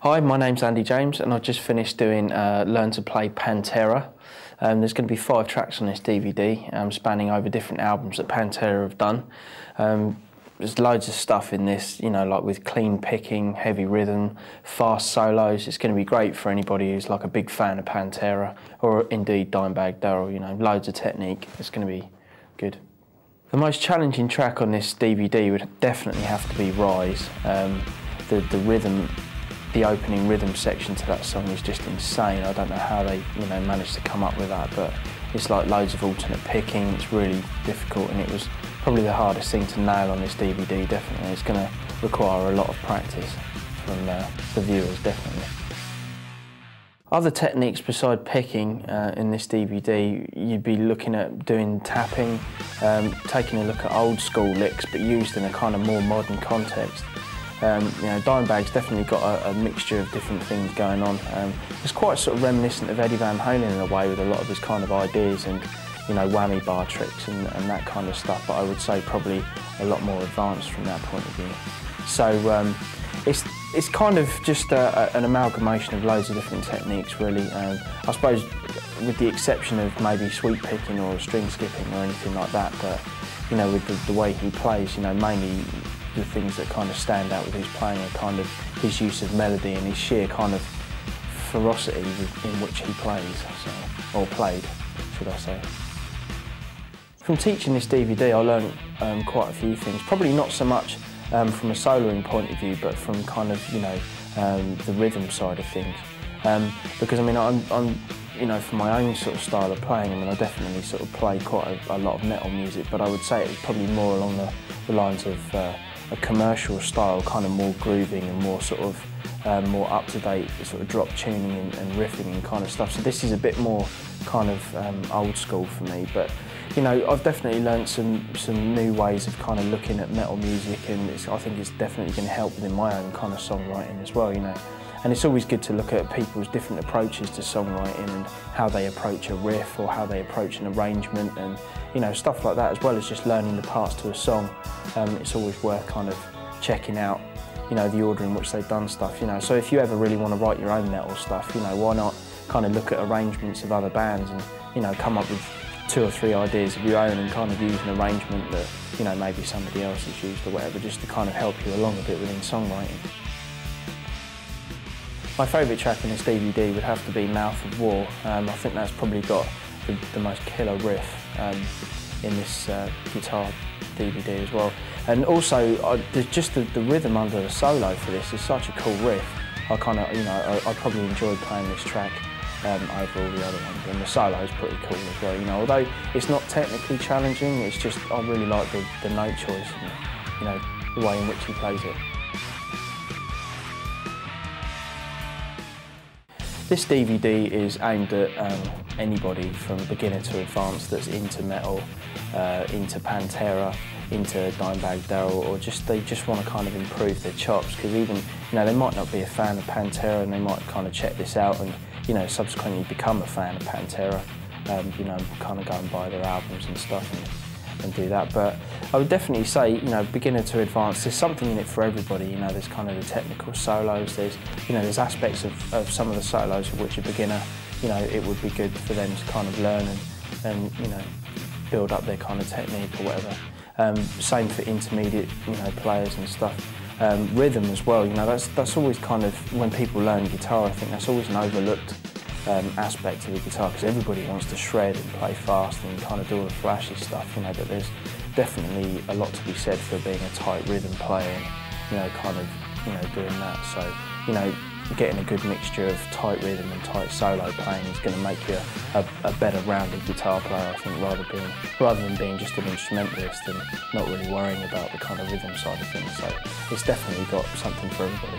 Hi, my name's Andy James and I've just finished doing Learn to Play Pantera. There's going to be 5 tracks on this DVD spanning over different albums that Pantera have done. There's loads of stuff in this, you know, like with clean picking, heavy rhythm, fast solos. It's going to be great for anybody who's like a big fan of Pantera or indeed Dimebag Darrell, you know, loads of technique. It's going to be good. The most challenging track on this DVD would definitely have to be Rise. The rhythm, the opening rhythm section to that song is just insane. I don't know how they, managed to come up with that, but it's like loads of alternate picking. It's really difficult, and it was probably the hardest thing to nail on this DVD. Definitely, it's going to require a lot of practice from the viewers, definitely. Other techniques beside picking in this DVD, you'd be looking at doing tapping, taking a look at old school licks, but used in a kind of more modern context. Dimebag's definitely got a mixture of different things going on. It's quite sort of reminiscent of Eddie Van Halen in a way, with a lot of his kind of ideas and whammy bar tricks and that kind of stuff, but I would say probably a lot more advanced from that point of view. So it's kind of just an amalgamation of loads of different techniques, really. I suppose with the exception of maybe sweep picking or string skipping or anything like that, but with the way he plays, mainly the things that kind of stand out with his playing are kind of his use of melody and his sheer kind of ferocity in which he plays, or played, should I say. From teaching this DVD, I learned quite a few things. Probably not so much from a soloing point of view, but from kind of the rhythm side of things. Because I'm for my own sort of style of playing, I definitely sort of play quite a lot of metal music, but I would say it was probably more along the lines of a commercial style, kind of more grooving and more sort of more up-to-date sort of drop tuning and riffing and kind of stuff. So this is a bit more kind of old school for me, but I've definitely learnt some new ways of kind of looking at metal music, and I think it's definitely going to help within my own kind of songwriting as well, And it's always good to look at people's different approaches to songwriting and how they approach a riff or how they approach an arrangement and stuff like that, as well as just learning the parts to a song. It's always worth kind of checking out the order in which they've done stuff. So if you ever really want to write your own metal stuff, why not kind of look at arrangements of other bands and come up with 2 or 3 ideas of your own and kind of use an arrangement that maybe somebody else has used or whatever, just to kind of help you along a bit within songwriting. My favourite track in this DVD would have to be Mouth of War. I think that's probably got the most killer riff in this guitar DVD as well. And also, just the rhythm under the solo for this is such a cool riff. I probably enjoyed playing this track over all the other ones, and the solo is pretty cool as well. Although it's not technically challenging, it's just I really like the note choice and the way in which he plays it. This DVD is aimed at anybody from beginner to advanced that's into metal, into Pantera, into Dimebag Darrell, or they just want to kind of improve their chops, because even they might not be a fan of Pantera and they might kind of check this out and subsequently become a fan of Pantera, kind of go and buy their albums and stuff and do that. But I would definitely say, beginner to advanced, there's something in it for everybody. There's kind of the technical solos, there's aspects of some of the solos of which a beginner, it would be good for them to kind of learn and build up their kind of technique or whatever. Same for intermediate, players and stuff. Rhythm as well, that's always kind of, when people learn guitar, I think that's always an overlooked aspect of the guitar, because everybody wants to shred and play fast and kind of do all the flashy stuff, but there's definitely a lot to be said for being a tight rhythm player and doing that. So getting a good mixture of tight rhythm and tight solo playing is going to make you a better rounded guitar player, I think, rather than being just an instrumentalist and not really worrying about the kind of rhythm side of things. So it's definitely got something for everybody.